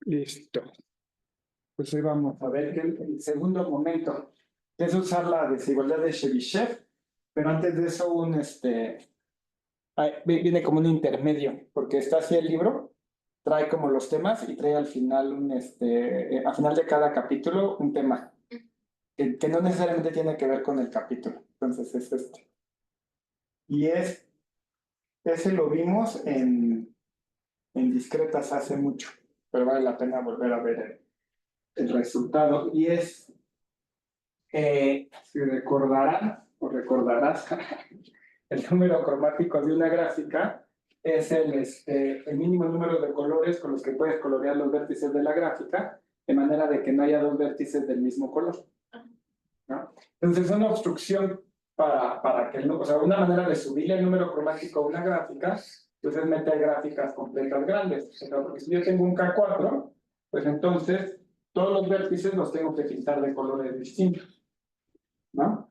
Listo. Pues hoy vamos a ver que el segundo momento es usar la desigualdad de Chebyshev, pero antes de eso viene como un intermedio, porque está así el libro, trae como los temas y trae al final al final de cada capítulo un tema que no necesariamente tiene que ver con el capítulo. Entonces es este. Y ese lo vimos en Discretas hace mucho, pero vale la pena volver a ver el resultado. Y si recordarán o recordarás, el número cromático de una gráfica es el mínimo número de colores con los que puedes colorear los vértices de la gráfica, de manera de que no haya dos vértices del mismo color, ¿no? Entonces es una obstrucción para que, o sea, una manera de subirle el número cromático a una gráfica, pues es meter gráficas completas grandes. O sea, porque si yo tengo un K4, pues entonces todos los vértices los tengo que pintar de colores distintos, ¿no?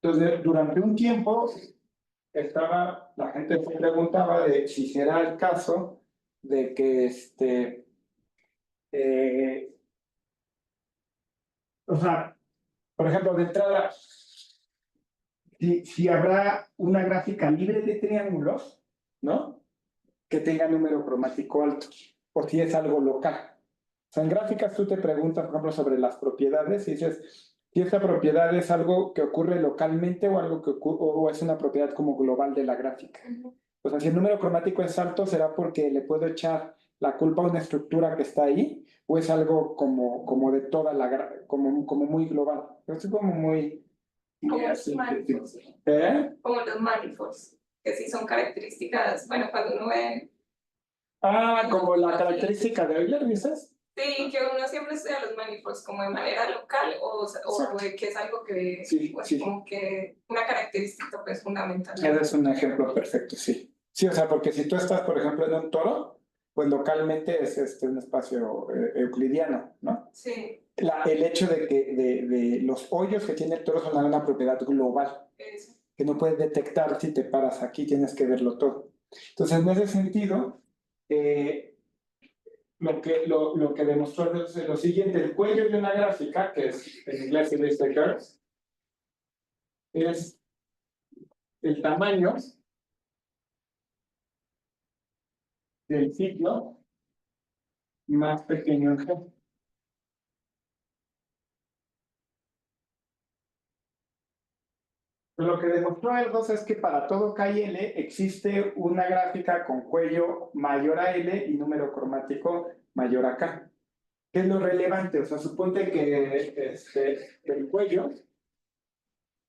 Entonces, durante un tiempo, la gente se preguntaba de si será el caso de que o sea, por ejemplo, de entrada, si habrá una gráfica libre de triángulos, ¿no? Que tenga número cromático alto, o si es algo local. O sea, en gráficas tú te preguntas, por ejemplo, sobre las propiedades y dices, si esta propiedad es algo que ocurre localmente o algo que o es una propiedad como global de la gráfica. O sea, si el número cromático es alto, ¿será porque le puedo echar la culpa a una estructura que está ahí? ¿O es algo como de toda la como muy global? Es como muy... Como los manifolds. Como los manifolds, que sí son características, bueno, cuando uno ve... como la característica de Euler, ¿dices? Sí, que uno siempre estudia los manifolds como de manera local o de que es algo que, sí, pues, sí. como que una característica pues fundamental. Ese es un ejemplo perfecto, sí. Sí, o sea, porque si tú estás, por ejemplo, en un toro, pues localmente es un espacio euclidiano, ¿no? Sí. El hecho de que de los hoyos que tiene el toro son una propiedad global. Eso. Que no puedes detectar si te paras aquí, tienes que verlo todo. Entonces, en ese sentido, lo que demostró es lo siguiente: el cuello de una gráfica, que es en inglés se dice curve, es el tamaño del ciclo más pequeño en G. Lo que demostró Erdős es que para todo K y L existe una gráfica con cuello mayor a L y número cromático mayor a K. ¿Qué es lo relevante? O sea, suponte que el cuello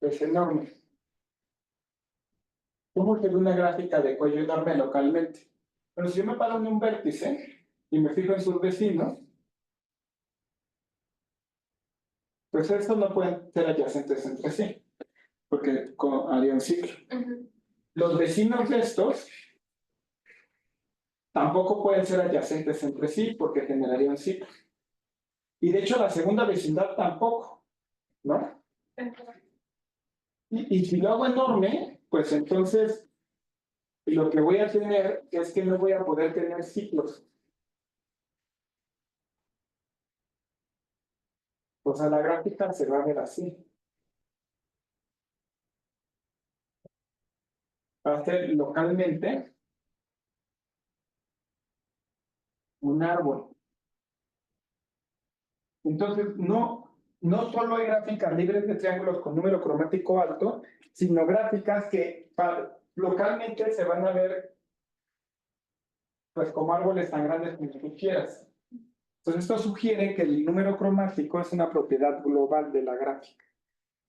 es enorme. ¿Cómo se ve una gráfica de cuello enorme localmente? Pero si yo me paro en un vértice y me fijo en sus vecinos, pues estos no pueden ser adyacentes entre sí, porque haría un ciclo. Los vecinos de estos tampoco pueden ser adyacentes entre sí, porque generaría un ciclo. Y de hecho la segunda vecindad tampoco, ¿no? Y si lo hago enorme, pues entonces lo que voy a tener es que no voy a poder tener ciclos. O sea, la gráfica se va a ver así. Va a ser localmente un árbol. Entonces, no solo hay gráficas libres de triángulos con número cromático alto, sino gráficas que localmente se van a ver pues como árboles tan grandes como tú quieras. Entonces, esto sugiere que el número cromático es una propiedad global de la gráfica.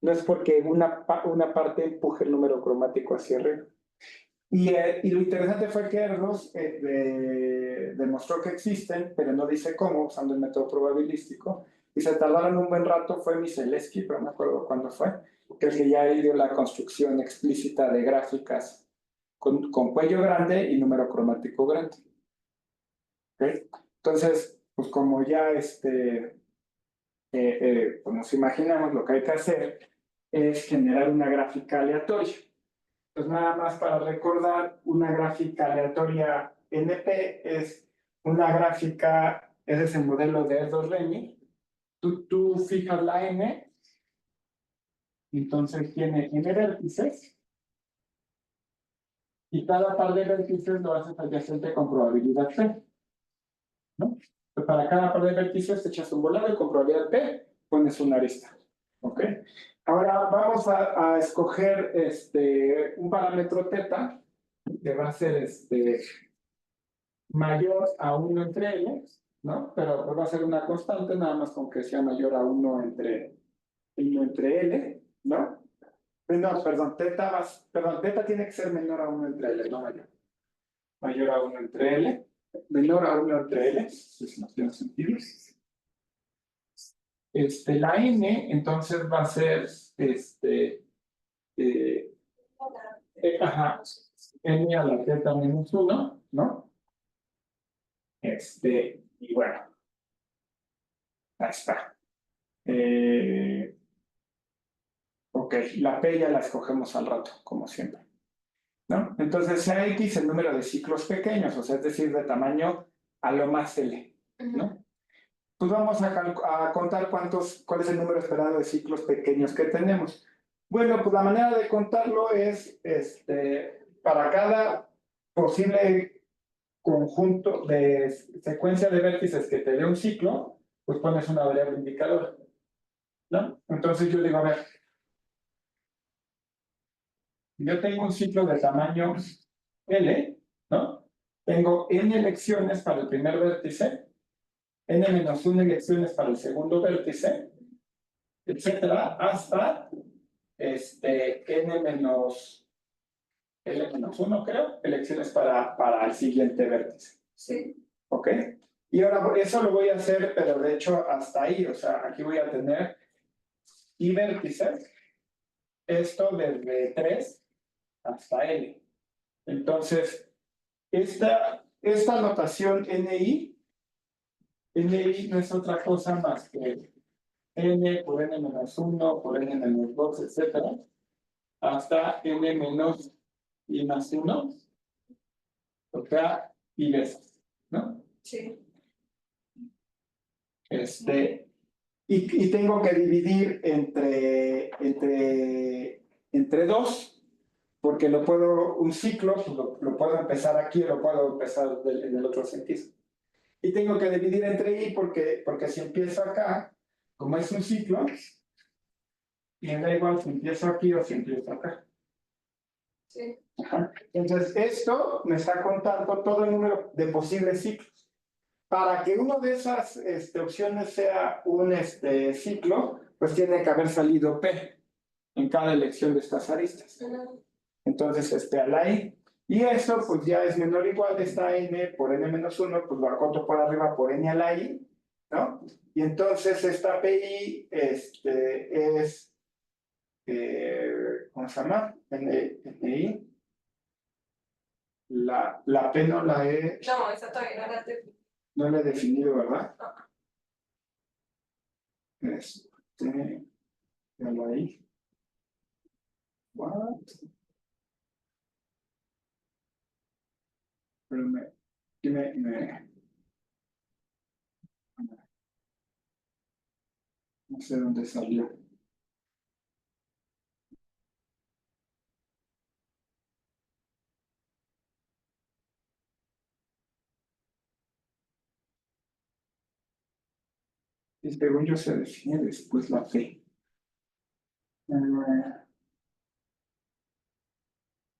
No es porque una parte empuje el número cromático hacia arriba. Y lo interesante fue que Erdős demostró que existen, pero no dice cómo, usando el método probabilístico, y se tardaron un buen rato fue Michelewski, pero no me acuerdo cuándo fue, que el que ya dio la construcción explícita de gráficas con cuello grande y número cromático grande. ¿Okay? Entonces, pues como ya pues nos imaginamos, lo que hay que hacer es generar una gráfica aleatoria. Entonces, nada más para recordar, una gráfica aleatoria NP es una gráfica, ese es el modelo de Erdős-Rényi. Tú fijas la N, entonces tiene N vértices, y cada par de vértices lo haces adyacente con probabilidad P, ¿no? Pues para cada par de vértices te echas un volado y con probabilidad P pones una arista. ¿Ok? Ahora vamos a escoger un parámetro θ que va a ser mayor a 1 entre L, ¿no? Pero pues va a ser una constante, nada más con que sea mayor a 1 entre L, ¿no? No, perdón, θ tiene que ser menor a 1 entre L, no mayor. Mayor a 1 entre L, menor a 1 entre L, si no tiene sentido. La N, entonces va a ser, ajá, N a la θ menos 1, ¿no? Y bueno, ahí está. Ok, la P ya la escogemos al rato, como siempre, ¿no? Entonces, sea X el número de ciclos pequeños, o sea, es decir, de tamaño a lo más L, ¿no? Pues vamos a contar cuál es el número esperado de ciclos pequeños que tenemos. Bueno, pues la manera de contarlo es, para cada posible conjunto de secuencia de vértices que te dé un ciclo, pues pones una variable indicadora, ¿no? Entonces yo digo, a ver, yo tengo un ciclo de tamaño L, ¿no? Tengo n elecciones para el primer vértice, n-1 elecciones para el segundo vértice, etcétera, hasta n-L-1, creo, elecciones para el siguiente vértice. Sí. ¿Ok? Y ahora eso lo voy a hacer, pero de hecho hasta ahí, o sea, aquí voy a tener i vértices, esto desde 3 hasta L. Entonces, esta notación NI no es otra cosa más que n por n-1 por n-2, etcétera, hasta n menos i más 1, o sea, i veces, ¿no? Sí. Y tengo que dividir entre 2, porque un ciclo pues lo puedo empezar aquí o lo puedo empezar en el otro sentido. Y tengo que dividir entre i porque si empiezo acá, como es un ciclo, me da igual si empiezo aquí o si empiezo acá. Sí. Ajá. Entonces, esto me está contando todo el número de posibles ciclos. Para que una de esas opciones sea un ciclo, pues tiene que haber salido P en cada elección de estas aristas. Entonces, a la I. Y eso, pues ya es menor o igual de esta N por N-1, pues lo acoto por arriba por N a la I, ¿no? Y entonces esta PI es, ¿cómo se llama? NI. La P no la he... No, esa todavía no la tengo. No la he definido, ¿verdad? No. Ya la I. What? Pero no sé dónde salió. Y según yo se define después la P.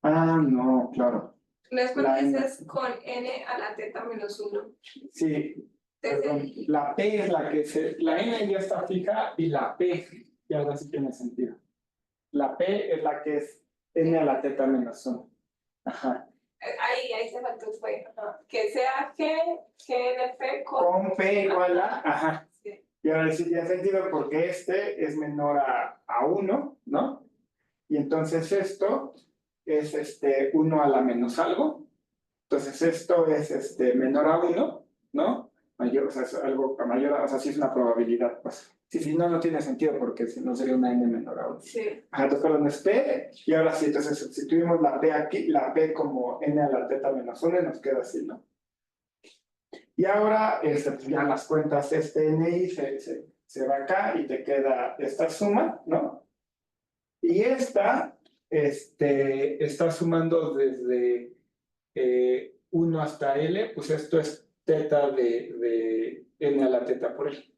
No, claro. No es cuando dices con n a la θ menos 1. Sí, perdón. La P es la que la N ya está fija y la P ya ahora sí tiene sentido. La P es la que es N a la θ menos 1. Ajá. Ahí se faltó fue. Que sea G de P con P igual a, ajá. Sí. Y ahora sí tiene sentido porque este es menor a 1, ¿no? Y entonces esto es 1 a la menos algo. Entonces esto es menor a 1, ¿no? Mayor, o sea, es algo mayor, o sea, sí es una probabilidad, pues. Sí, sí, no, no tiene sentido porque si no sería una n menor a 1. Sí. Ajá, entonces, perdón, es p, y ahora sí, entonces sustituimos la p aquí, la p como n a la teta menos 1 y nos queda así, ¿no? Y ahora pues ya las cuentas NI se va acá y te queda esta suma, ¿no? Y esta está sumando desde 1 hasta L, pues esto es teta de N a la teta por L,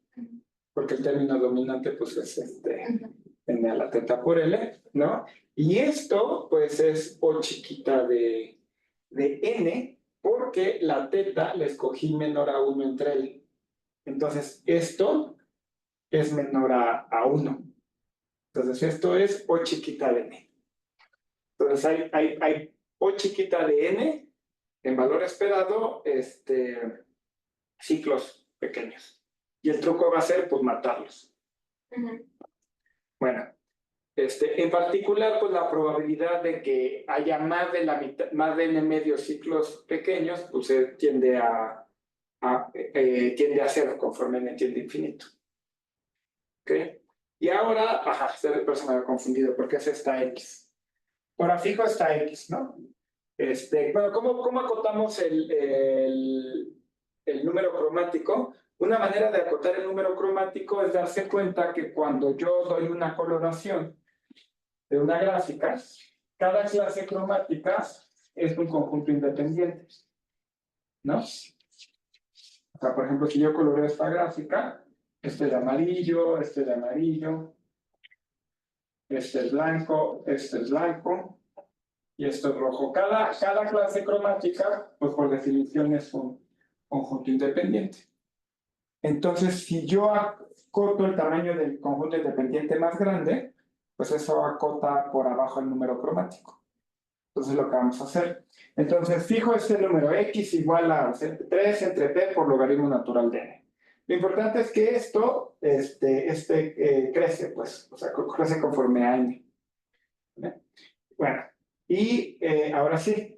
porque el término dominante pues es N a la teta por L, ¿no? Y esto pues es O chiquita de N, porque la teta la escogí menor a 1 entre L. Entonces esto es menor a 1. Entonces esto es O chiquita de N. Entonces hay O chiquita de N en valor esperado, ciclos pequeños. Y el truco va a ser, pues, matarlos. Bueno, en particular, pues, la probabilidad de que haya más de la mitad, más de n medio ciclos pequeños, pues, tiende a cero conforme n tiende a infinito. ¿Ok? Y ahora, pero se me había confundido, porque es esta x. Ahora fijo esta x, ¿no? Bueno, ¿cómo acotamos el número cromático? Una manera de acotar el número cromático es darse cuenta que cuando yo doy una coloración de una gráfica, cada clase cromática es un conjunto independiente, ¿no? O sea, por ejemplo, si yo coloreo esta gráfica, este es amarillo, este es amarillo, este es blanco, y esto es rojo. Cada clase cromática, pues por definición es un conjunto independiente. Entonces, si yo acoto el tamaño del conjunto independiente más grande, pues eso acota por abajo el número cromático. Entonces, lo que vamos a hacer. Entonces, fijo este número x igual a 3 entre p por logaritmo natural de n. Lo importante es que esto crece, pues, o sea, crece conforme a n. ¿Vale? Bueno, y ahora sí,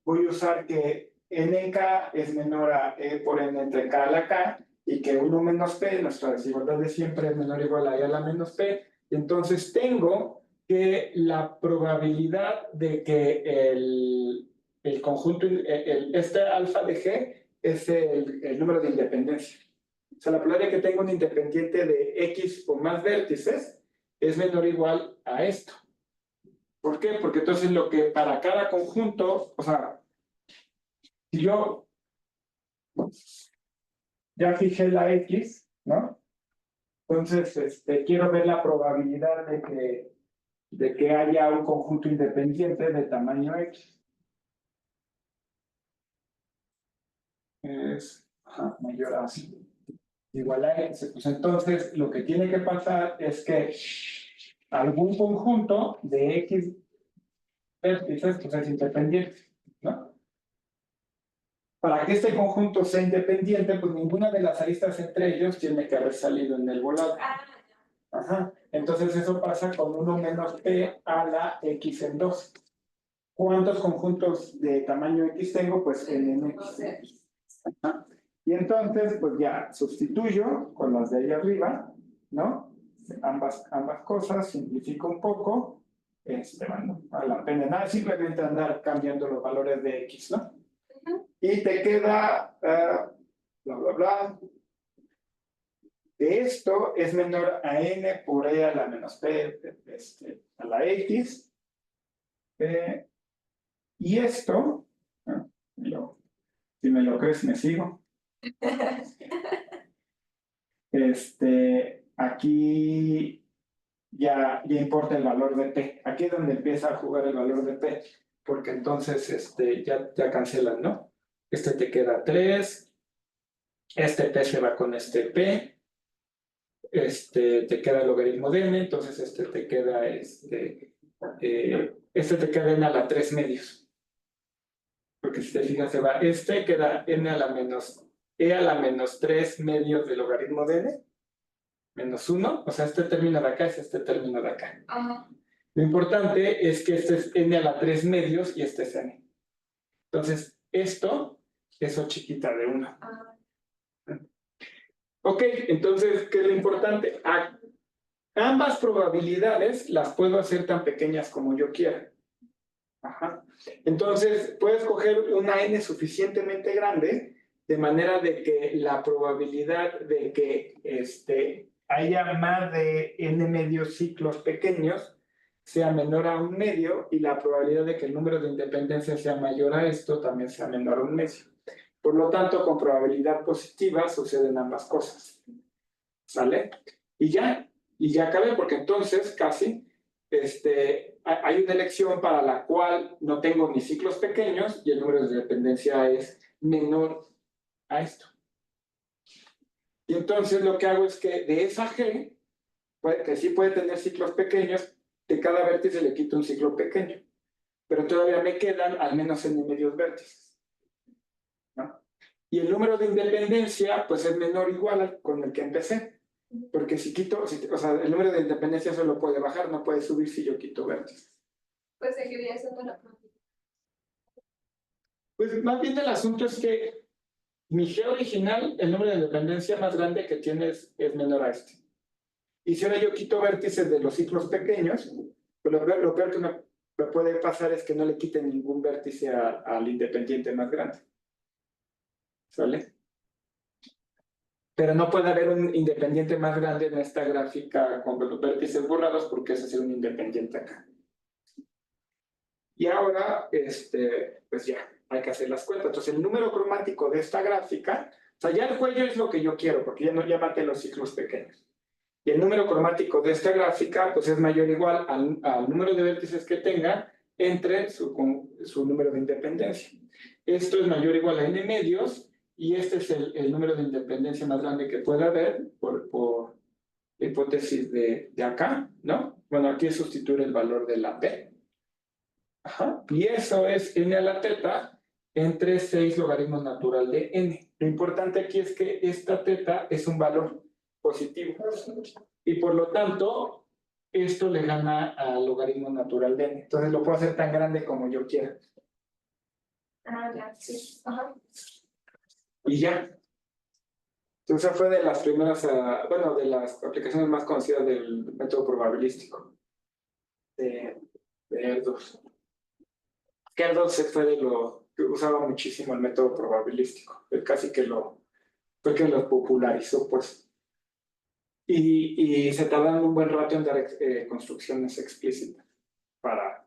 voy a usar que nk es menor a e por n entre k a la k, y que 1 menos p, nuestra desigualdad de siempre es menor o igual a e a la menos p. Y entonces tengo que la probabilidad de que el conjunto, este alfa de g es el número de independencia. O sea, la probabilidad de que tenga un independiente de x o más vértices es menor o igual a esto. ¿Por qué? Porque entonces lo que para cada conjunto, o sea, si yo ya fijé la X, ¿no? Entonces, quiero ver la probabilidad de que haya un conjunto independiente de tamaño X. Es mayor a igual a X. Pues entonces, lo que tiene que pasar es que algún conjunto de X vértices pues es independiente, ¿no? Para que este conjunto sea independiente, pues ninguna de las aristas entre ellos tiene que haber salido en el volado. Ajá. Entonces eso pasa con 1 menos p a la x en 2. ¿Cuántos conjuntos de tamaño x tengo? Pues n x. Ajá. Y entonces, pues ya sustituyo con las de ahí arriba, ¿no? Ambas cosas, simplifico un poco. Bueno, a la pena nada, simplemente andar cambiando los valores de x, ¿no? Y te queda, bla, bla, bla. De esto es menor a n por e a la menos p a la x. Y esto, si me lo crees, me sigo. Aquí ya importa el valor de p. Aquí es donde empieza a jugar el valor de p. Porque entonces ya cancelan, ¿no? Te queda 3. Este p se va con este p. Te queda el logaritmo de n, entonces te queda te queda n a la 3 medios. Porque si te fijas, se va, queda n a la menos e a la menos 3 medios del logaritmo de n, menos 1, o sea, este término de acá es este término de acá. Lo importante es que este es n a la 3 medios y este es n. Entonces, esto es O chiquita de 1. Ok, entonces, ¿qué es lo importante? Ambas probabilidades las puedo hacer tan pequeñas como yo quiera. Ajá. Entonces, puedes coger una n suficientemente grande, de manera de que la probabilidad de que haya más de n medios ciclos pequeños sea menor a 1 medio, y la probabilidad de que el número de independencia sea mayor a esto también sea menor a 1 medio. Por lo tanto, con probabilidad positiva suceden ambas cosas. ¿Sale? Y ya acabé, porque entonces casi hay una elección para la cual no tengo ni ciclos pequeños y el número de dependencia es menor a esto. Y entonces lo que hago es que de esa G, que sí puede tener ciclos pequeños, de cada vértice le quito un ciclo pequeño. Pero todavía me quedan al menos n medios vértices, ¿no? Y el número de independencia pues es menor o igual con el que empecé. Porque si quito, o sea, el número de independencia solo puede bajar, no puede subir si yo quito vértices. Pues seguiría siendo la probabilidad. Pues más bien el asunto es que mi G original, el número de independencia más grande que tiene es menor a este. Y si ahora yo quito vértices de los ciclos pequeños, pues lo peor que me puede pasar es que no le quite ningún vértice al independiente más grande. ¿Sale? Pero no puede haber un independiente más grande en esta gráfica con los vértices borrados, porque ese es un independiente acá. Y ahora, pues ya, hay que hacer las cuentas. Entonces, el número cromático de esta gráfica, o sea, ya el cuello es lo que yo quiero, porque ya maté los ciclos pequeños. Y el número cromático de esta gráfica, pues es mayor o igual al número de vértices que tenga entre su número de independencia. Esto es mayor o igual a n medios, y este es el número de independencia más grande que puede haber por hipótesis de acá, ¿no? Bueno, aquí es sustituir el valor de la p. Ajá. Y eso es n a la teta entre 6 logaritmos natural de n. Lo importante aquí es que esta teta es un valor positivo. Y por lo tanto, esto le gana al logaritmo natural de n. Entonces lo puedo hacer tan grande como yo quiera. Ya, sí. Ajá. Y ya. Entonces fue de las primeras, bueno, de las aplicaciones más conocidas del método probabilístico de ER2. Que ER2 fue de lo que usaba muchísimo el método probabilístico. Casi que fue que lo popularizó, pues. Y se tardaron un buen rato en dar construcciones explícitas para la...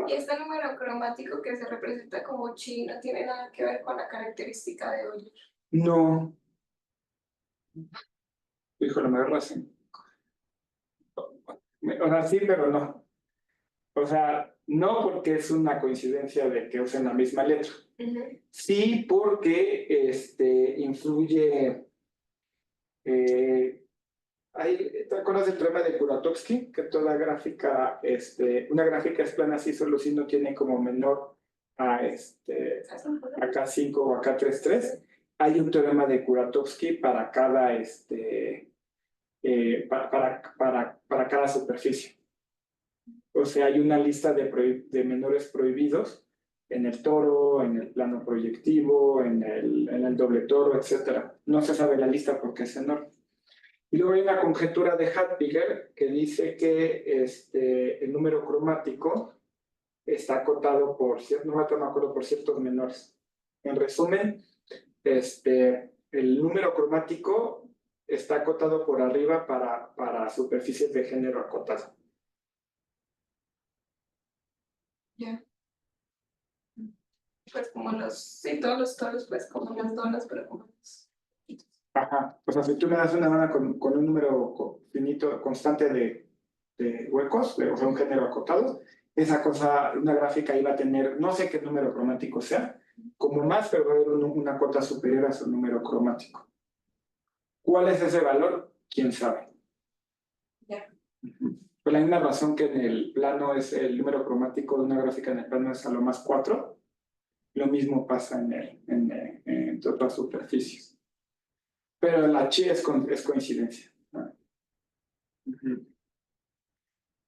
Y este número cromático que se representa como chi no tiene nada que ver con la característica de Euler. No. Híjole, me agarras así. O sea, sí, pero no. O sea, no porque es una coincidencia de que usen la misma letra. Sí, porque influye... ¿te acuerdas del teorema de Kuratowski? Que toda gráfica, una gráfica es plana si solo si no tiene como menor a K5 o a K33. Hay un teorema de Kuratowski para cada, para cada superficie. O sea, hay una lista de menores prohibidos en el toro, en el plano proyectivo, en el doble toro, etc. No se sabe la lista porque es enorme. Y luego hay una conjetura de Hadwiger que dice que el número cromático está acotado por ciertos menores. En resumen, el número cromático está acotado por arriba para superficies de género acotado. Ya. Pues como todos los toros, pues como las donas, pero como los... Ajá. O sea, si tú me das una dona con un número finito, constante de huecos, o sea, un género acotado, esa cosa, una gráfica iba a tener, no sé qué número cromático sea, como más, pero va a haber una cota superior a su número cromático. ¿Cuál es ese valor? ¿Quién sabe? Ya. Por la misma razón que en el plano es el número cromático de una gráfica en el plano es a lo más 4, lo mismo pasa en entre otras superficies. Pero la chi es coincidencia, ¿no?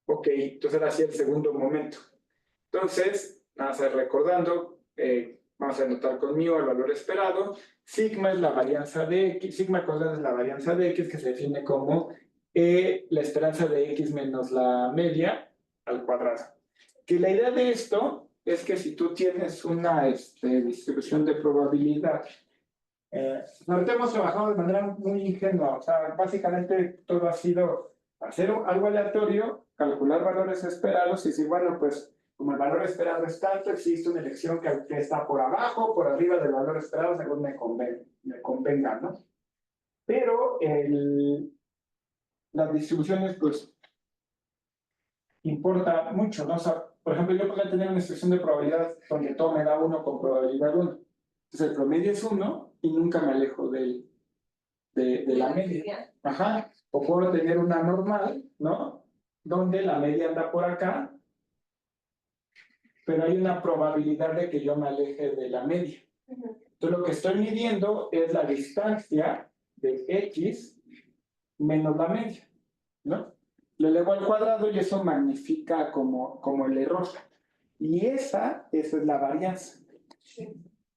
Ok, entonces ahora sí el segundo momento. Entonces, nada más recordando, vamos a anotar conmigo el valor esperado. Sigma es la varianza de X, sigma cosas es la varianza de X que se define como la esperanza de X menos la media al cuadrado. Que la idea de esto es que si tú tienes una distribución de probabilidad, ahorita hemos trabajado de manera muy ingenua, o sea, básicamente todo ha sido hacer algo aleatorio, calcular valores esperados y decir, bueno, pues como el valor esperado es tanto, existe una elección que está por abajo, por arriba del valor esperado, según me convenga, ¿no? Pero las distribuciones, pues, importa mucho, ¿no? O sea, por ejemplo, yo podría tener una expresión de probabilidad donde todo me da 1 con probabilidad 1. Entonces el promedio es 1 y nunca me alejo de la media. Ajá. O puedo tener una normal, ¿no? Donde la media anda por acá, pero hay una probabilidad de que yo me aleje de la media. Entonces lo que estoy midiendo es la distancia de X menos la media, ¿no? Lo elevo al cuadrado y eso magnifica como el error. Y esa es la varianza.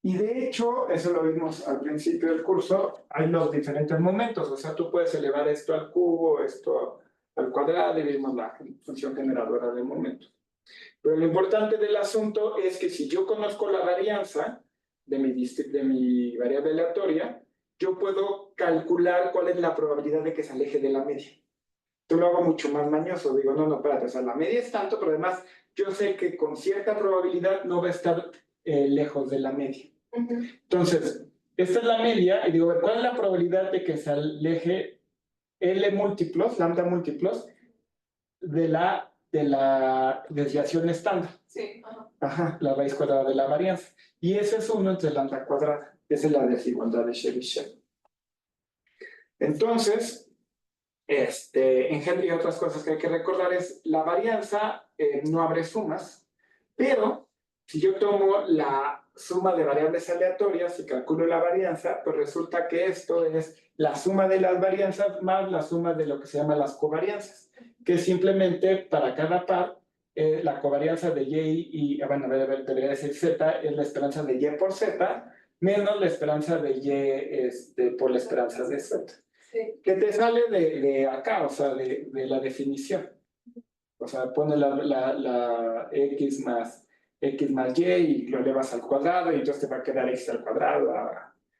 Y de hecho, eso lo vimos al principio del curso, hay los diferentes momentos, o sea, tú puedes elevar esto al cubo, esto al cuadrado, y vimos la función generadora de momentos. Pero lo importante del asunto es que si yo conozco la varianza de mi variable aleatoria, yo puedo calcular cuál es la probabilidad de que se aleje de la media. Yo lo hago mucho más mañoso, digo, no, espérate, o sea, la media es tanto, pero además yo sé que con cierta probabilidad no va a estar lejos de la media. Entonces, esta es la media, y digo, ¿cuál es la probabilidad de que se aleje L múltiplos, lambda múltiplos, de la desviación estándar? Sí. Ajá, la raíz cuadrada de la varianza. Y ese es 1 entre lambda cuadrada. Esa es la desigualdad de Chebyshev. Entonces, en y otras cosas que hay que recordar es la varianza no abre sumas, pero si yo tomo la suma de variables aleatorias y calculo la varianza, pues resulta que esto es la suma de las varianzas más la suma de lo que se llama las covarianzas, que simplemente para cada par la covarianza de Y y, bueno, debería decir Z, es la esperanza de Y por Z, menos la esperanza de Y por la esperanza de Z. Sí. Que te sale de acá, o sea, de la definición. O sea, pone la X más Y y lo elevas al cuadrado y entonces te va a quedar X al cuadrado.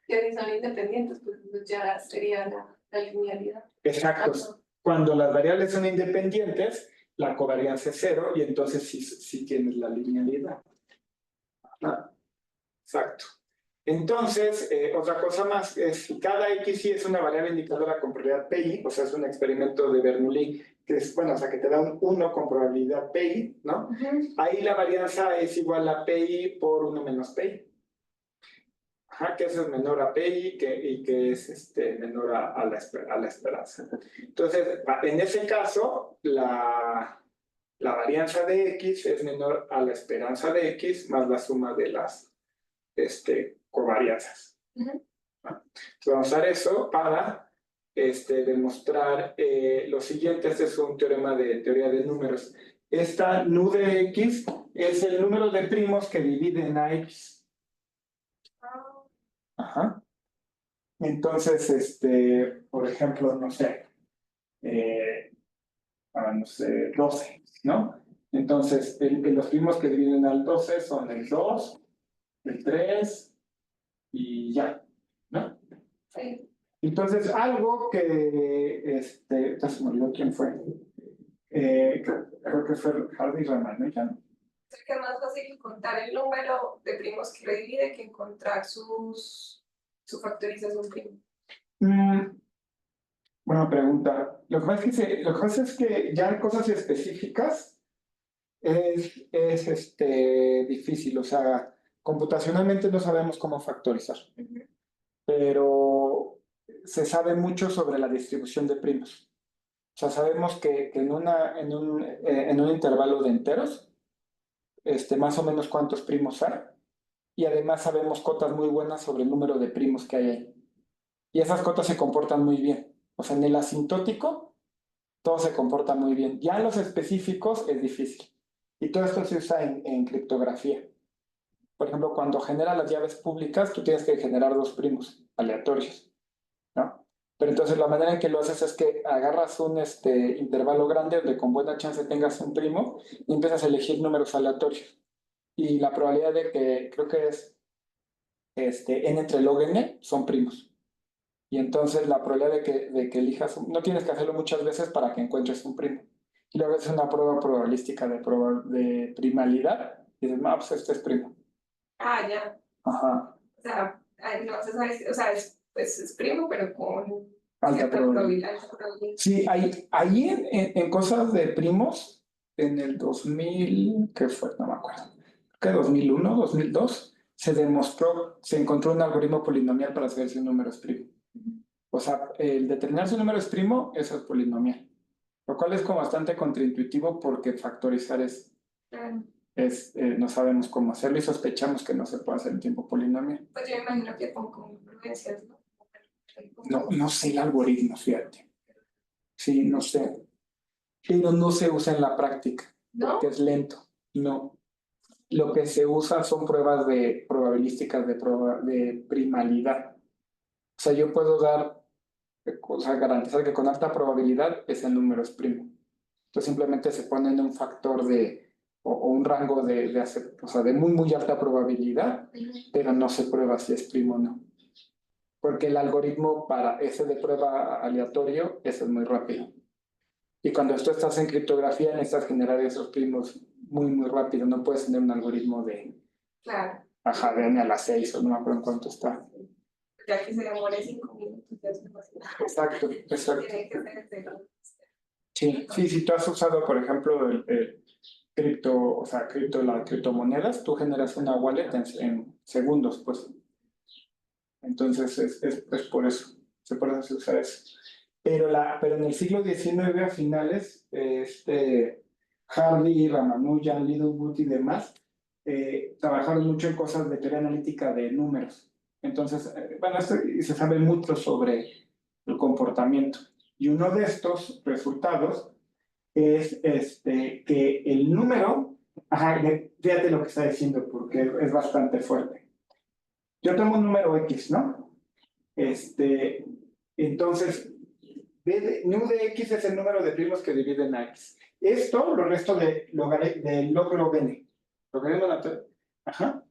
Que si son independientes, pues ya sería la linealidad. Exacto. Cuando las variables son independientes, la covarianza es 0 y entonces sí tienes la linealidad. Ah, exacto. Entonces, otra cosa más es que cada XY es una variable indicadora con probabilidad PI, o sea, es un experimento de Bernoulli, que es, bueno, o sea, que te da un 1 con probabilidad PI, ¿no? Ahí la varianza es igual a PI por 1 menos PI. Ajá, que eso es menor a PI y que es menor a la esperanza. Entonces, en ese caso, la varianza de X es menor a la esperanza de X más la suma de las covarianzas. Entonces, vamos a usar eso para demostrar lo siguiente. Este es un teorema de teoría de números. Esta nu de X es el número de primos que dividen a X. Ajá. Entonces, por ejemplo, no sé, 12, ¿no? Entonces, los primos que dividen al 12 son el 2, el 3 y ya, ¿no? Sí. Entonces, algo que, ya se me olvidó quién fue. Creo que fue Hardy Raman, ¿no? Ya no. Es que es más fácil contar el número de primos que lo divide que encontrar su factorización prima. Buena pregunta. Lo que pasa es que ya en cosas específicas es difícil, o sea, computacionalmente no sabemos cómo factorizar, pero se sabe mucho sobre la distribución de primos. O sea, sabemos que en un intervalo de enteros, más o menos cuántos primos hay. y además sabemos cotas muy buenas sobre el número de primos que hay ahí. Y esas cotas se comportan muy bien. O sea, en el asintótico todo se comporta muy bien. Ya en los específicos es difícil. Y todo esto se usa en criptografía. Por ejemplo, cuando generas las llaves públicas, tú tienes que generar dos primos aleatorios, ¿no? Pero entonces la manera en que lo haces es que agarras un intervalo grande donde con buena chance tengas un primo y empiezas a elegir números aleatorios. Y la probabilidad de que, creo que es n entre log n, son primos. Y entonces la probabilidad de que elijas, no tienes que hacerlo muchas veces para que encuentres un primo. Y luego es una prueba probabilística de primalidad. Y dices, no, pues este es primo. Ah, ya. Ajá. O sea, ay, no se sabe, o sea, pues, es primo, pero con Alta cierta probabilidad. alta probabilidad. Sí, ahí en cosas de primos, en el 2000, ¿qué fue? No me acuerdo. Creo que 2001, 2002, se encontró un algoritmo polinomial para saber si un número es primo. O sea, el determinar si un número es primo, eso es polinomial. Lo cual es como bastante contraintuitivo porque factorizar Claro. no sabemos cómo hacerlo y sospechamos que no se puede hacer en tiempo polinomial. Pues yo me imagino que con congruencias, ¿no? No sé el algoritmo, fíjate. Sí, no sé. Pero no se usa en la práctica porque ¿No? es lento. No. Lo que se usa son pruebas de probabilísticas de primalidad. O sea, yo puedo garantizar que con alta probabilidad ese número es primo. Entonces simplemente se pone en un factor o un rango o sea, de muy, muy alta probabilidad, pero no se prueba si es primo o no. Porque el algoritmo para ese de prueba aleatorio, ese es muy rápido. Y cuando tú estás en criptografía, necesitas generar esos primos muy, muy rápido. No puedes tener un algoritmo Claro. ajá, de n a la 6 o no me acuerdo en cuánto está. Ya que se demore 5 minutos, ya es demasiado. Exacto, exacto. Tiene que ser cero. Sí, si tú has usado, por ejemplo, el o sea, las criptomonedas, tú generas una wallet en segundos, pues. Entonces, es por eso. Por eso se usa eso. Pero en el siglo XIX, a finales, Hardy, Ramanujan, Littlewood y demás, trabajaron mucho en cosas de teoría analítica de números. Entonces, bueno, se sabe mucho sobre el comportamiento. Y uno de estos resultados es que el número, ajá, fíjate lo que está diciendo, porque es bastante fuerte. Yo tengo un número X, ¿no? Entonces, nu de X es el número de primos que dividen a X. Esto lo resto de log n. Logaritmo natural. Ajá.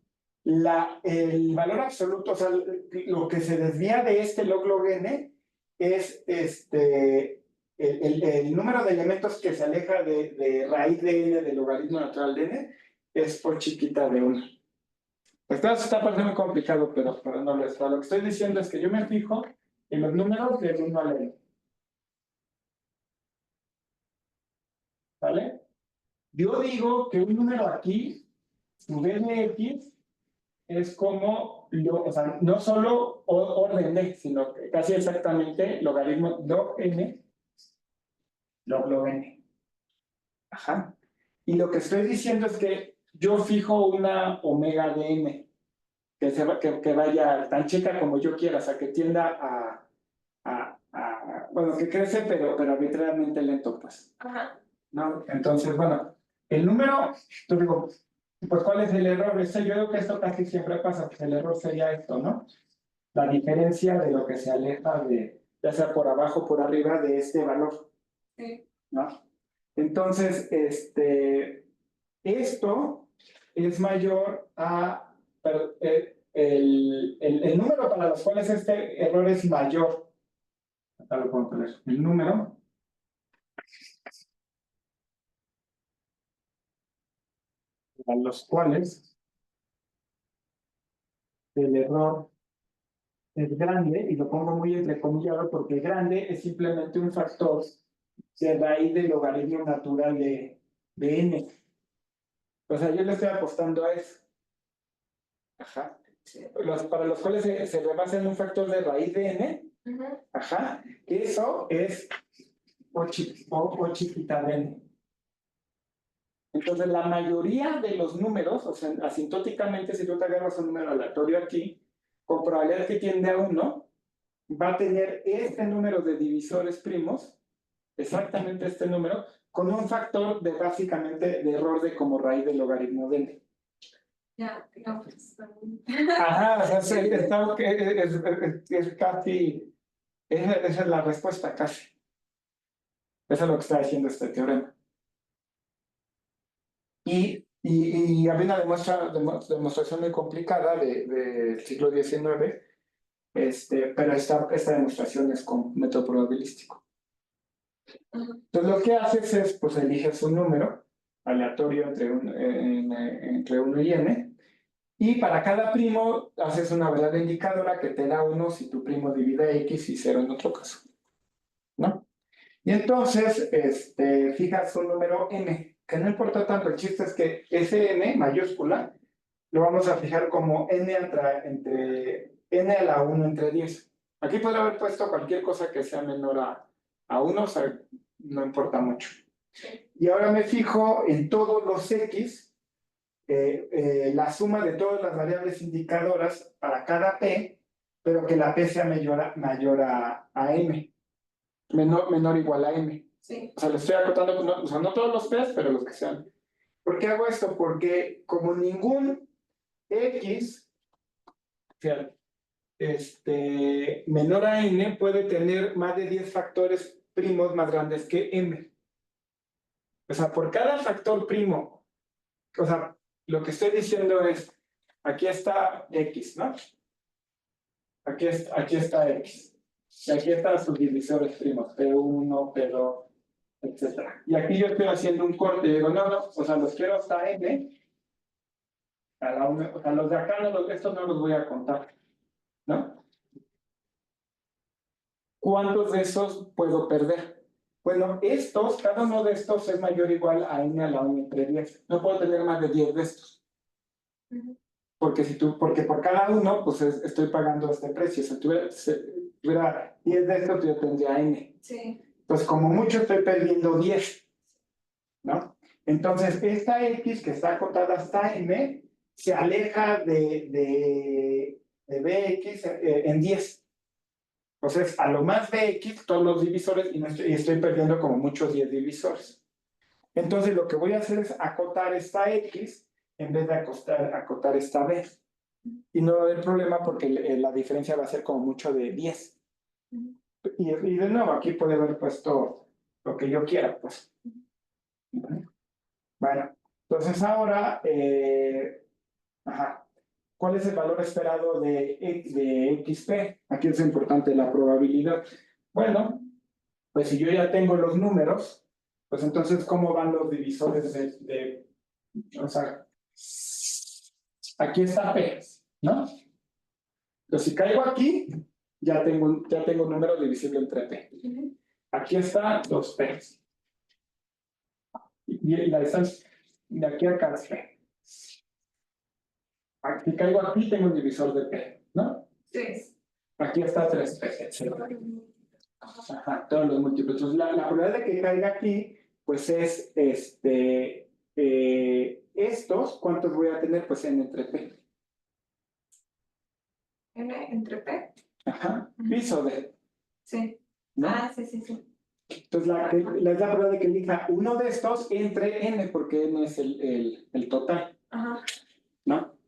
El valor absoluto, o sea, lo que se desvía de este log n es el número de elementos que se aleja de raíz de n del logaritmo natural de n es por chiquita de 1. Esto está pareciendo muy complicado, pero no lo es. Lo que estoy diciendo es que yo me fijo en los números del 1 al n. ¿Vale? Yo digo que un número aquí, su d de x, es como, o sea, no solo orden d, sino que casi exactamente logaritmo log n, log n. Ajá. Y lo que estoy diciendo es que yo fijo una omega de n, que vaya tan chica como yo quiera, o sea, que tienda bueno, que crece, pero arbitrariamente lento, pues. Ajá. ¿No? Entonces, bueno, el número, tú digo, pues ¿cuál es el error? Yo creo que esto casi siempre pasa, pues el error sería esto, ¿no? La diferencia de lo que se aleja ya sea por abajo o por arriba de este valor, Sí. ¿no? Entonces, esto es mayor a el número para los cuales este error es mayor. Acá lo puedo poner. El número a los cuales el error es grande, y lo pongo muy entrecomillado porque grande es simplemente un factor de raíz del logaritmo natural de n. O sea, yo le estoy apostando a eso. Ajá. Para los cuales se rebasa en un factor de raíz de n. Ajá. Eso es o chiquita de n. Entonces, la mayoría de los números, o sea, asintóticamente, si tú te agarras un número aleatorio aquí, con probabilidad que tiende a 1, va a tener este número de divisores primos, exactamente este número, con un factor de básicamente de error de como raíz del logaritmo de n. Ya, no, pues, Ajá, o sea, es casi, esa es la respuesta casi. Eso es lo que está diciendo este teorema. Y había una demostración muy complicada del siglo XIX, pero esta demostración es con método probabilístico. Entonces lo que haces es, pues eliges un número aleatorio entre 1 y n, y para cada primo haces una variable indicadora que te da 1 si tu primo divide x y 0 en otro caso, ¿no? Y entonces fijas un número n, que no importa tanto, el chiste es que ese n mayúscula lo vamos a fijar como n entre n a la 1 entre 10. Aquí podría haber puesto cualquier cosa que sea menor a 1, o sea, no importa mucho. Y ahora me fijo en todos los x, la suma de todas las variables indicadoras para cada p, pero que la p sea mayor a m, menor o igual a m. Sí. O sea, le estoy acotando, no, o sea, no todos los p's, pero los que sean. ¿Por qué hago esto? Porque como ningún x, fíjate, menor a n puede tener más de 10 factores primos más grandes que m. O sea, por cada factor primo, o sea, lo que estoy diciendo es, aquí está x, ¿no? Aquí está x. Y aquí están sus divisores primos, P1, P2, etc. Y aquí yo estoy haciendo un corte y digo, no, o sea, los quiero hasta n. O sea, los de acá, estos no los voy a contar, ¿no? ¿Cuántos de esos puedo perder? Bueno, cada uno de estos es mayor o igual a n a la 1 entre 10. No puedo tener más de 10 de estos. Porque por cada uno, pues estoy pagando este precio. Si tuviera 10 de estos, yo tendría n. Sí. Pues como mucho estoy perdiendo 10, ¿no? Entonces, esta x que está acotada hasta m se aleja de bx en 10. Entonces, a lo más bx, todos los divisores, y estoy perdiendo como muchos 10 divisores. Entonces, lo que voy a hacer es acotar esta x en vez de acotar esta b. Y no va a haber problema porque la diferencia va a ser como mucho de 10. Y de nuevo, aquí puede haber puesto lo que yo quiera, pues. Bueno, entonces ahora, ¿cuál es el valor esperado de XP? Aquí es importante la probabilidad. Bueno, pues si yo ya tengo los números, pues entonces, ¿cómo van los divisores o sea, aquí está P, ¿no? Entonces, si caigo aquí, ya tengo un número divisible entre P. Aquí está 2P. Y la distancia de aquí a acá es P. Si caigo aquí, tengo un divisor de P, ¿no? Sí. Aquí está 3P, etc. Ajá, todos los múltiplos. Entonces, la probabilidad de que caiga aquí, pues es estos, ¿cuántos voy a tener? Pues n entre P. N entre P. Ajá, piso de. Sí. ¿No? Ah, sí, sí, sí. Entonces, la probabilidad de que elija uno de estos entre n, porque n es el total. Ajá. ¿No?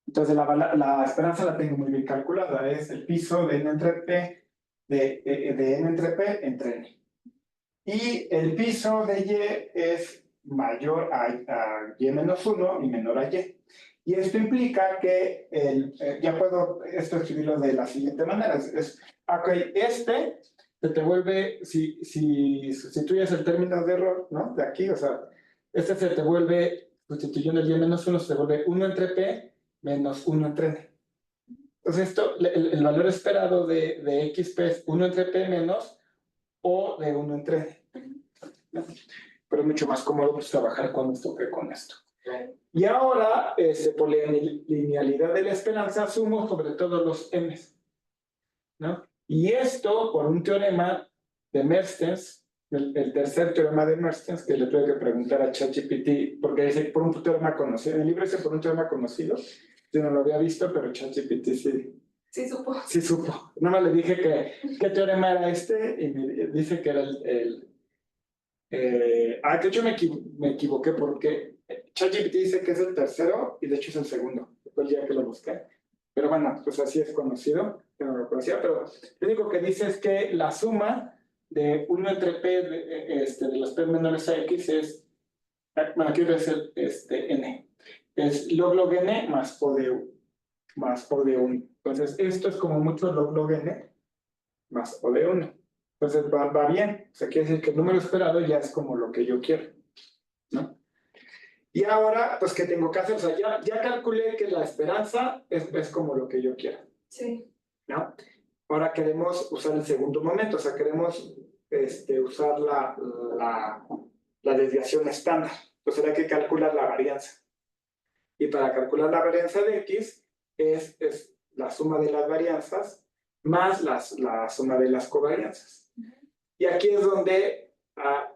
Entonces, la esperanza la tengo muy bien calculada. Es el piso de n entre P, de n entre P entre n. Y el piso de y es mayor a y menos 1 y menor a y. Y esto implica que ya puedo escribirlo de la siguiente manera. Ok, se te vuelve, si sustituyes el término de error, ¿no? De aquí, o sea, se te vuelve, sustituyendo el y menos 1, se te vuelve 1 entre p menos 1 entre n. Entonces, el valor esperado de xp es 1 entre p menos o de 1 entre n. ¿No? Pero es mucho más cómodo pues, trabajar con esto que con esto. Y ahora, por la linealidad de la esperanza, sumo sobre todos los m's, ¿no? Y esto, por un teorema de Mertens, el tercer teorema de Mersenne, que le tuve que preguntar a ChatGPT, porque dice por un teorema conocido. En el libro dice por un teorema conocido. Yo no lo había visto, pero ChatGPT sí. Sí, supo. Sí supo. Nada más le dije qué teorema era este y me dice que era de hecho me equivoqué porque ChatGPT dice que es el tercero y de hecho es el segundo. Después ya que lo busqué. Pero bueno, pues así es conocido. Yo no lo conocía, pero lo único que dice es que la suma de 1 entre P de los P menores a X es, bueno, aquí debe ser N. Es log N más O de 1. Entonces, esto es como mucho log N más O de 1. Entonces, va bien. O sea, quiere decir que el número esperado ya es como lo que yo quiero, ¿no? Y ahora, pues, ¿qué tengo que hacer? O sea, ya calculé que la esperanza es como lo que yo quiero. Sí. ¿No? Ahora queremos usar el segundo momento, o sea, queremos usar la desviación estándar. Entonces hay que calcular la varianza. Y para calcular la varianza de X es la suma de las varianzas más la suma de las covarianzas. Y aquí es donde,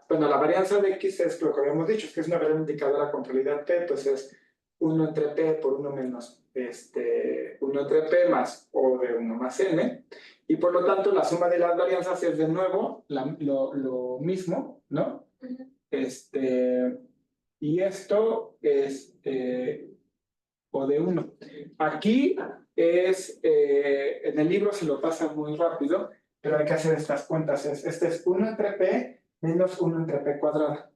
bueno, la varianza de X es lo que habíamos dicho, es que es una variable indicadora con probabilidad P, entonces 1 entre P por 1 menos 1 entre P más O de 1 más N, y por lo tanto la suma de las varianzas es de nuevo lo mismo, ¿no? Y esto es O de 1. Aquí en el libro se lo pasa muy rápido, pero hay que hacer estas cuentas. Este es 1 entre P menos 1 entre P cuadrada.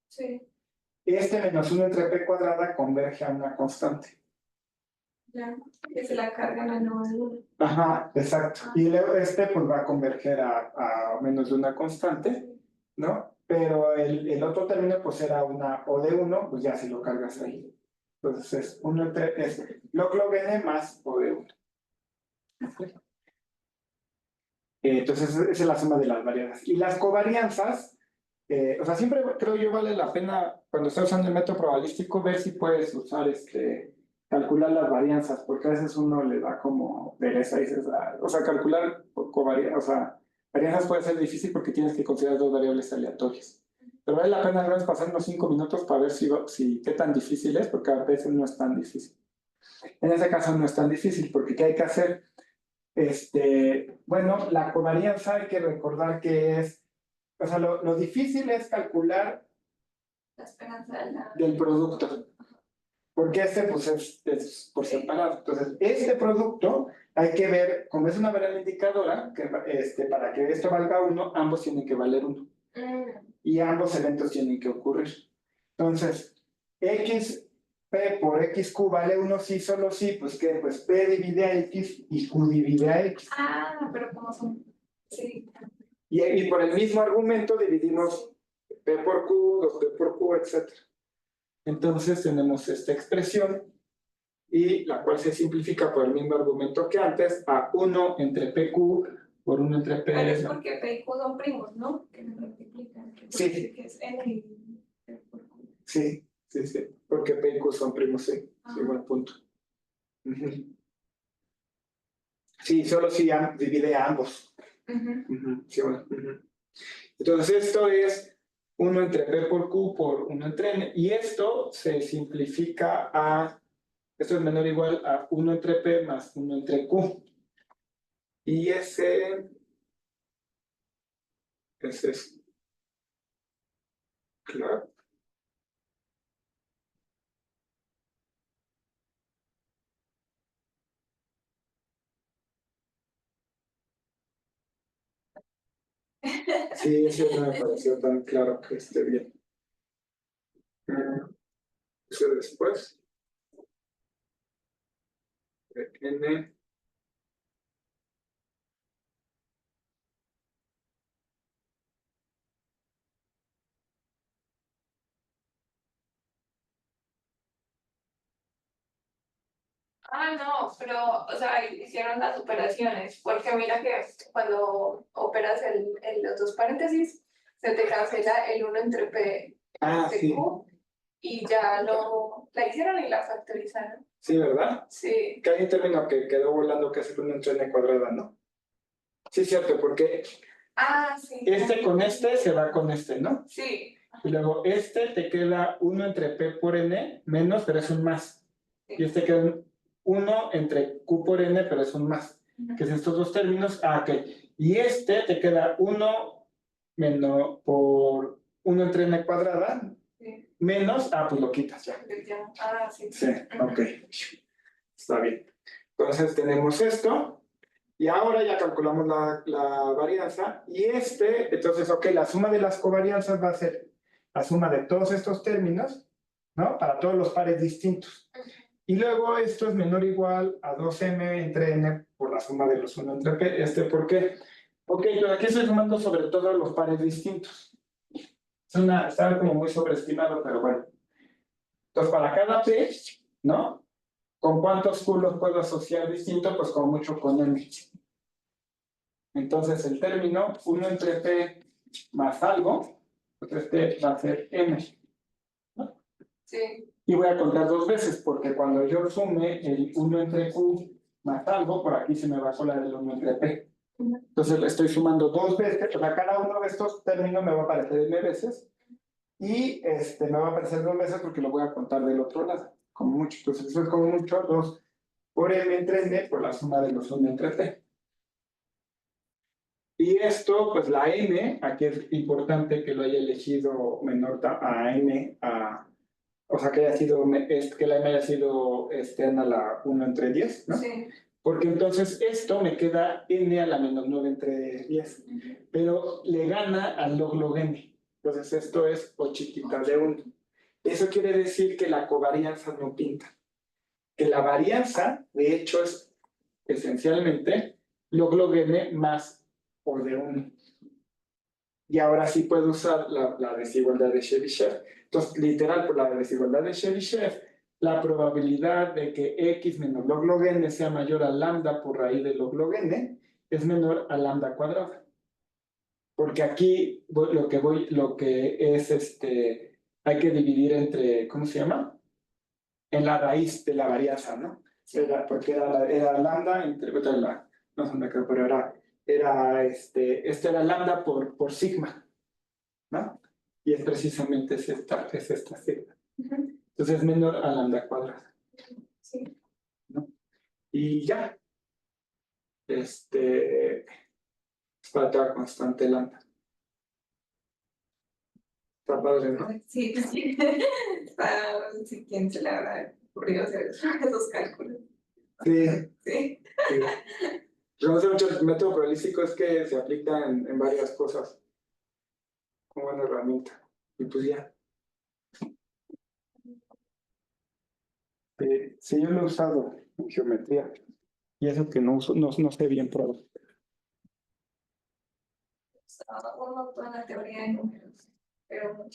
Sí. Este menos 1 entre P cuadrada converge a una constante. Ya, que se la cargan a no al 1. Ajá, exacto. Y luego pues va a converger a menos de una constante, ¿no? Pero el otro término pues era una O de 1, pues ya si lo cargas ahí. Entonces es log N más O de 1. Entonces esa es la suma de las varianzas. Y las covarianzas, o sea, siempre creo yo vale la pena cuando estás usando el método probabilístico ver si puedes usar calcular las varianzas, porque a veces uno le da como pereza y dices, o sea, calcular covarianzas, o sea, varianzas puede ser difícil porque tienes que considerar dos variables aleatorias. Pero vale la pena al menos pasar unos 5 minutos para ver qué tan difícil es, porque a veces no es tan difícil. En este caso no es tan difícil, porque ¿qué hay que hacer? Bueno, la covarianza hay que recordar que o sea, lo difícil es calcular La esperanza del producto, porque pues es por separado. Entonces, este producto hay que ver, como es una variable indicadora, que para que esto valga 1, ambos tienen que valer 1. Y ambos eventos tienen que ocurrir. Entonces, P por XQ vale 1 sí, solo sí, pues ¿qué? Pues P divide a X y Q divide a X. Pero ¿cómo son? Sí. Y por el mismo argumento dividimos P por Q, 2P por Q, etc. Entonces tenemos esta expresión, y la cual se simplifica por el mismo argumento que antes, a 1 entre PQ por 1 entre P. Pero es porque P y Q son primos, ¿no? Que me multiplican. Sí. Que es N y P por Q. Sí, porque P y Q son primos, sí. Sí, buen punto. Sí, solo si divide a ambos. Sí, bueno. Entonces esto es 1 entre P por Q por 1 entre N, y esto se simplifica esto es menor o igual a 1 entre P más 1 entre Q. Y ese es, claro. Sí, ese no me pareció tan claro que esté bien. Ese después. N. No, pero, o sea, hicieron las operaciones, porque mira que cuando operas los dos paréntesis, se te cancela el 1 entre P de Sí. Q, y ya la hicieron y la factorizaron. Sí, ¿verdad? Sí. Que hay un término que quedó volando que es el 1 entre N cuadrada, ¿no? Sí, cierto, porque Ah, sí. Este con este se va con este, ¿no? Sí. Y luego este te queda 1 entre P por N menos, pero es un más. Y este queda 1 entre Q por N, pero es un más. Que es estos dos términos. Ah, ok. Y este te queda 1 menos por 1 entre N cuadrada. Sí. Menos, pues lo quitas ya. Ah, sí. Sí, ok. Está bien. Entonces tenemos esto. Y ahora ya calculamos la varianza. Y entonces, ok, la suma de las covarianzas va a ser la suma de todos estos términos, ¿no? Para todos los pares distintos. Y luego esto es menor o igual a 2m entre n por la suma de los 1 entre p. ¿Por qué? Ok, pero aquí estoy sumando sobre todo los pares distintos. Está como muy sobreestimado, pero bueno. Entonces, para cada p, ¿no? ¿Con cuántos q los puedo asociar distinto? Pues con mucho con m. Entonces, el término 1 entre p más algo, pues este va a ser m. ¿No? Sí. Y voy a contar dos veces, porque cuando yo sume el 1 entre q más algo, por aquí se me va a colar el 1 entre p. Entonces, le estoy sumando dos veces, o sea, cada uno de estos términos me va a aparecer m veces, y me va a aparecer dos veces porque lo voy a contar del otro lado, como mucho. Entonces, eso es como mucho, 2 por m entre n por la suma de los 1 entre p. Y esto, pues la m, aquí es importante que lo haya elegido menor a n, o sea, que que la m haya sido n a la 1 entre 10, ¿no? Sí. Porque entonces esto me queda n a la menos 9 entre 10, pero le gana al log n. Entonces esto es o chiquita de 1. Eso quiere decir que la covarianza no pinta. Que la varianza, de hecho, es esencialmente log n más o de 1. Y ahora sí puedo usar la desigualdad de Chebyshev. Entonces, literal, por la desigualdad de Chebyshev, la probabilidad de que x menos log n sea mayor a lambda por raíz de log n es menor a lambda cuadrada. Porque aquí lo que es hay que dividir entre, ¿cómo se llama? En la raíz de la varianza, ¿no? Porque era lambda entre, no sé me acuerdo, pero era lambda por sigma, ¿no? Y es precisamente esta sigma. Entonces es menor a lambda cuadrada. Sí. ¿No? Y ya. Es para toda constante lambda. Está padre, ¿no? Sí, sí. Sí, ¿quién se le habrá ocurrido hacer esos cálculos? Sí. Sí. Sí. Conoce mucho el método probabilístico, es que se aplica en varias cosas como buena herramienta. Y pues ya. Sí, yo lo he usado en geometría. Y eso que no sé bien probar. Un montón la teoría de números, pero